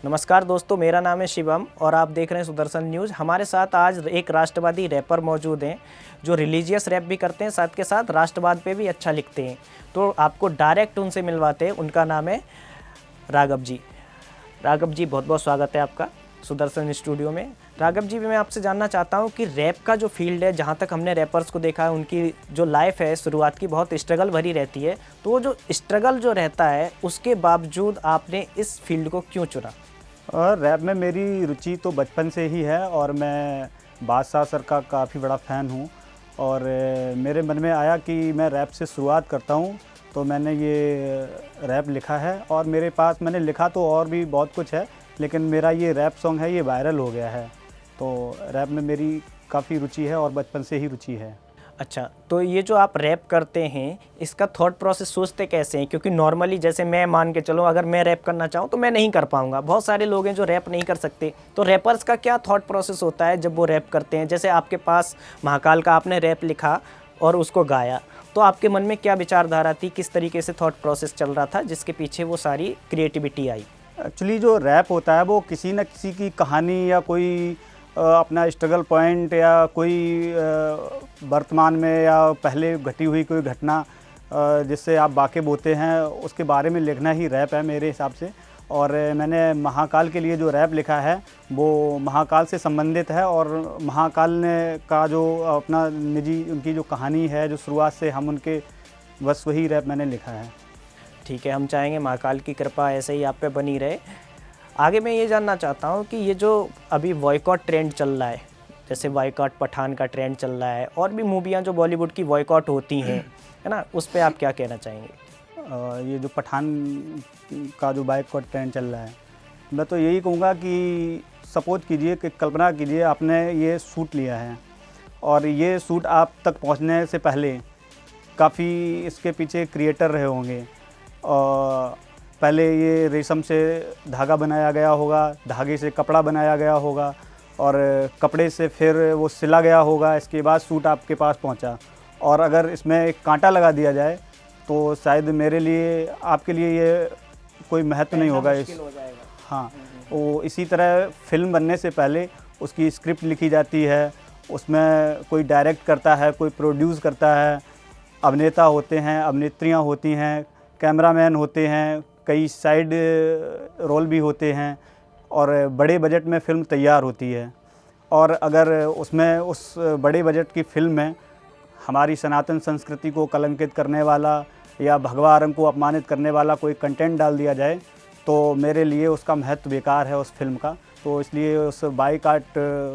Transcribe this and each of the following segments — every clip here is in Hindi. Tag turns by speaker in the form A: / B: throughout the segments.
A: नमस्कार दोस्तों, मेरा नाम है शिवम और आप देख रहे हैं सुदर्शन न्यूज़। हमारे साथ आज एक राष्ट्रवादी रैपर मौजूद हैं जो रिलीजियस रैप भी करते हैं, साथ के साथ राष्ट्रवाद पे भी अच्छा लिखते हैं। तो आपको डायरेक्ट उनसे मिलवाते हैं। उनका नाम है राघव जी। राघव जी, बहुत बहुत स्वागत है आपका सुदर्शन स्टूडियो में। राघव जी, मैं आपसे जानना चाहता हूँ कि रैप का जो फील्ड है, जहाँ तक हमने रैपर्स को देखा है, उनकी जो लाइफ है शुरुआत की बहुत स्ट्रगल भरी रहती है। तो वो जो स्ट्रगल जो रहता है, उसके बावजूद आपने इस फील्ड को क्यों चुना?
B: और रैप में मेरी रुचि तो बचपन से ही है और मैं बादशाह सर का काफ़ी बड़ा फ़ैन हूँ। और मेरे मन में आया कि मैं रैप से शुरुआत करता हूँ, तो मैंने ये रैप लिखा है। और मेरे पास मैंने लिखा तो और भी बहुत कुछ है, लेकिन मेरा ये रैप सॉन्ग है, ये वायरल हो गया है। तो रैप में मेरी काफ़ी रुचि है और बचपन से ही रुचि है।
A: अच्छा, तो ये जो आप रैप करते हैं, इसका थॉट प्रोसेस सोचते कैसे हैं? क्योंकि नॉर्मली जैसे मैं मान के चलो, अगर मैं रैप करना चाहूँ तो मैं नहीं कर पाऊँगा। बहुत सारे लोग हैं जो रैप नहीं कर सकते। तो रैपर्स का क्या थॉट प्रोसेस होता है जब वो रैप करते हैं? जैसे आपके पास महाकाल का आपने रैप लिखा और उसको गाया, तो आपके मन में क्या विचारधारा थी? किस तरीके से थॉट प्रोसेस चल रहा था जिसके पीछे वो सारी क्रिएटिविटी आई?
B: एक्चुअली जो रैप होता है वो किसी न किसी की कहानी या कोई अपना स्ट्रगल पॉइंट या कोई वर्तमान में या पहले घटी हुई कोई घटना जिससे आप वाकिफ़ होते हैं, उसके बारे में लिखना ही रैप है मेरे हिसाब से। और मैंने महाकाल के लिए जो रैप लिखा है वो महाकाल से संबंधित है। और महाकाल ने का जो अपना निजी उनकी जो कहानी है, जो शुरुआत से हम उनके, बस वही रैप मैंने लिखा है।
A: ठीक है, हम चाहेंगे महाकाल की कृपा ऐसे ही आप पे बनी रहे। आगे मैं ये जानना चाहता हूँ कि ये जो अभी बॉयकॉट ट्रेंड चल रहा है, जैसे बॉयकॉट पठान का ट्रेंड चल रहा है, और भी मूवियाँ जो बॉलीवुड की बॉयकॉट होती हैं, है ना, उस पे आप क्या कहना चाहेंगे?
B: ये जो पठान का जो बॉयकॉट ट्रेंड चल रहा है, मैं तो यही कहूँगा कि सपोज कीजिए कि कल्पना कीजिए आपने ये सूट लिया है और ये सूट आप तक पहुँचने से पहले काफ़ी इसके पीछे क्रिएटर रहे होंगे। और पहले ये रेशम से धागा बनाया गया होगा, धागे से कपड़ा बनाया गया होगा और कपड़े से फिर वो सिला गया होगा। इसके बाद सूट आपके पास पहुंचा। और अगर इसमें एक कांटा लगा दिया जाए तो शायद मेरे लिए, आपके लिए ये कोई महत्व नहीं होगा। हाँ, वो इसी तरह फिल्म बनने से पहले उसकी स्क्रिप्ट लिखी जाती है, उसमें कोई डायरेक्ट करता है, कोई प्रोड्यूस करता है, अभिनेता होते हैं, अभिनेत्रियाँ होती हैं, कैमरामैन होते हैं, कई साइड रोल भी होते हैं और बड़े बजट में फ़िल्म तैयार होती है। और अगर उसमें उस बड़े बजट की फ़िल्म में हमारी सनातन संस्कृति को कलंकित करने वाला या भगवा रंग को अपमानित करने वाला कोई कंटेंट डाल दिया जाए तो मेरे लिए उसका महत्व बेकार है उस फिल्म का। तो इसलिए उस बाइकआउट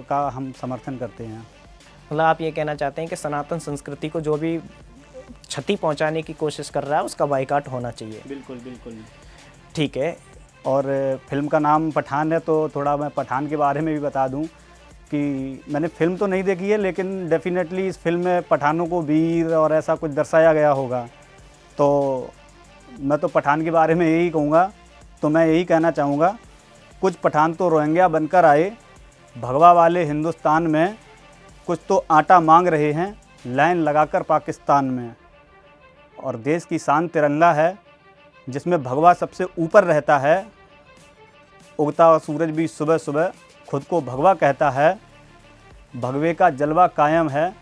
B: का हम समर्थन करते हैं।
A: मतलब आप ये कहना चाहते हैं कि सनातन संस्कृति को जो भी क्षति पहुंचाने की कोशिश कर रहा है, उसका बाइकआउट होना चाहिए।
B: बिल्कुल बिल्कुल।
A: ठीक है।
B: और फिल्म का नाम पठान है, तो थोड़ा मैं पठान के बारे में भी बता दूं कि मैंने फ़िल्म तो नहीं देखी है, लेकिन डेफिनेटली इस फिल्म में पठानों को वीर और ऐसा कुछ दर्शाया गया होगा। तो मैं तो पठान के बारे में यही कहूँगा। तो मैं यही कहना चाहूँगा, कुछ पठान तो रोहिंग्या बनकर आए, भगवा वाले हिंदुस्तान में कुछ तो आटा मांग रहे हैं, लाइन लगाकर पाकिस्तान में। और देश की शान तिरंगा है जिसमें भगवा सबसे ऊपर रहता है। उगता हुआ सूरज भी सुबह सुबह खुद को भगवा कहता है। भगवे का जलवा कायम है,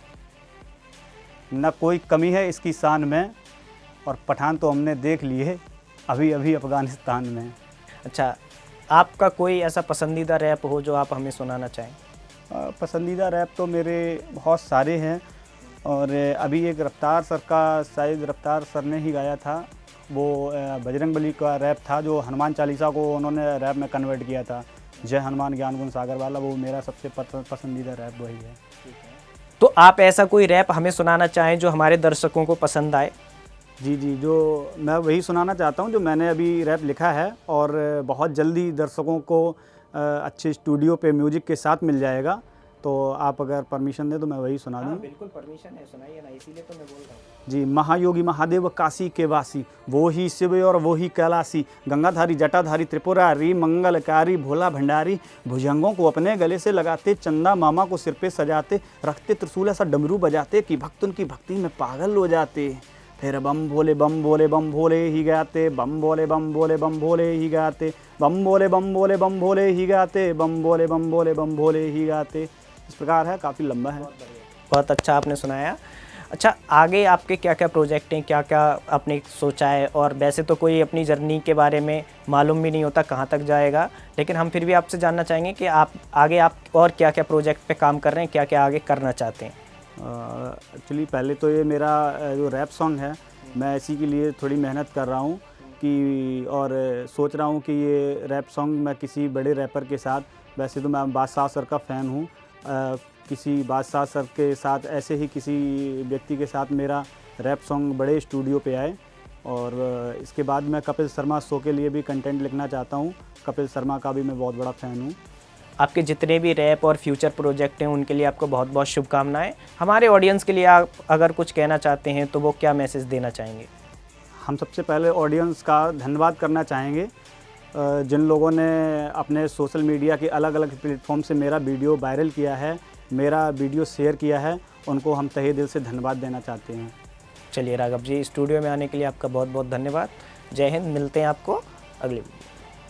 B: न कोई कमी है इसकी शान में। और पठान तो हमने देख लिए अभी अभी अफ़गानिस्तान में।
A: अच्छा, आपका कोई ऐसा पसंदीदा रैप हो जो आप हमें सुनाना चाहें?
B: पसंदीदा रैप तो मेरे बहुत सारे हैं। और अभी एक रफ्तार सर का, शायद रफ्तार सर ने ही गाया था, वो बजरंगबली का रैप था जो हनुमान चालीसा को उन्होंने रैप में कन्वर्ट किया था। जय हनुमान ज्ञान गुण सागर वाला, वो मेरा सबसे पसंदीदा रैप वही है।
A: तो आप ऐसा कोई रैप हमें सुनाना चाहें जो हमारे दर्शकों को पसंद आए?
B: जी जी, जो मैं वही सुनाना चाहता हूँ जो मैंने अभी रैप लिखा है। और बहुत जल्दी दर्शकों को अच्छे स्टूडियो पे म्यूजिक के साथ मिल जाएगा। तो आप अगर परमिशन दें तो मैं वही सुना दूँ।
A: बिल्कुल परमिशन है, सुनाइए ना, इसीलिए तो मैं बोल रहा हूँ।
B: जी। महायोगी महादेव काशी के वासी, वो ही शिव और वो ही कैलासी, गंगाधारी जटाधारी त्रिपुरारी, मंगलकारी भोला भंडारी, भुजंगों को अपने गले से लगाते, चंदा मामा को सिर पे सजाते, रखते त्रिशूल ऐसा डमरू बजाते कि भक्त उनकी भक्ति में पागल हो जाते। फिर बम भोले ही गाते, बम भोले ही गाते, बम भोले ही गाते, बम भोले ही गाते। इस प्रकार है, काफ़ी लंबा है।
A: बहुत अच्छा आपने सुनाया। अच्छा, आगे आपके क्या क्या प्रोजेक्ट हैं, क्या क्या आपने सोचा है? और वैसे तो कोई अपनी जर्नी के बारे में मालूम भी नहीं होता कहाँ तक जाएगा, लेकिन हम फिर भी आपसे जानना चाहेंगे कि आप और क्या क्या प्रोजेक्ट पे काम कर रहे हैं, क्या क्या आगे करना चाहते हैं?
B: एक्चुअली पहले तो ये मेरा जो रैप सॉन्ग है, मैं इसी के लिए थोड़ी मेहनत कर रहा हूँ कि, और सोच रहा हूँ कि ये रैप सॉन्ग मैं किसी बड़े रैपर के साथ, वैसे तो मैं बादशाह सर का फ़ैन हूँ, किसी बादशाह सर के साथ, ऐसे ही किसी व्यक्ति के साथ मेरा रैप सॉन्ग बड़े स्टूडियो पे आए। और इसके बाद मैं कपिल शर्मा शो के लिए भी कंटेंट लिखना चाहता हूँ। कपिल शर्मा का भी मैं बहुत बड़ा फ़ैन हूँ।
A: आपके जितने भी रैप और फ्यूचर प्रोजेक्ट हैं उनके लिए आपको बहुत बहुत शुभकामनाएं। हमारे ऑडियंस के लिए आप अगर कुछ कहना चाहते हैं तो वो क्या मैसेज देना चाहेंगे?
B: हम सबसे पहले ऑडियंस का धन्यवाद करना चाहेंगे, जिन लोगों ने अपने सोशल मीडिया के अलग अलग प्लेटफॉर्म से मेरा वीडियो वायरल किया है, मेरा वीडियो शेयर किया है, उनको हम तहे दिल से धन्यवाद देना चाहते हैं।
A: चलिए राघव जी, स्टूडियो में आने के लिए आपका बहुत बहुत धन्यवाद। जय हिंद, मिलते हैं आपको अगली वीडियो।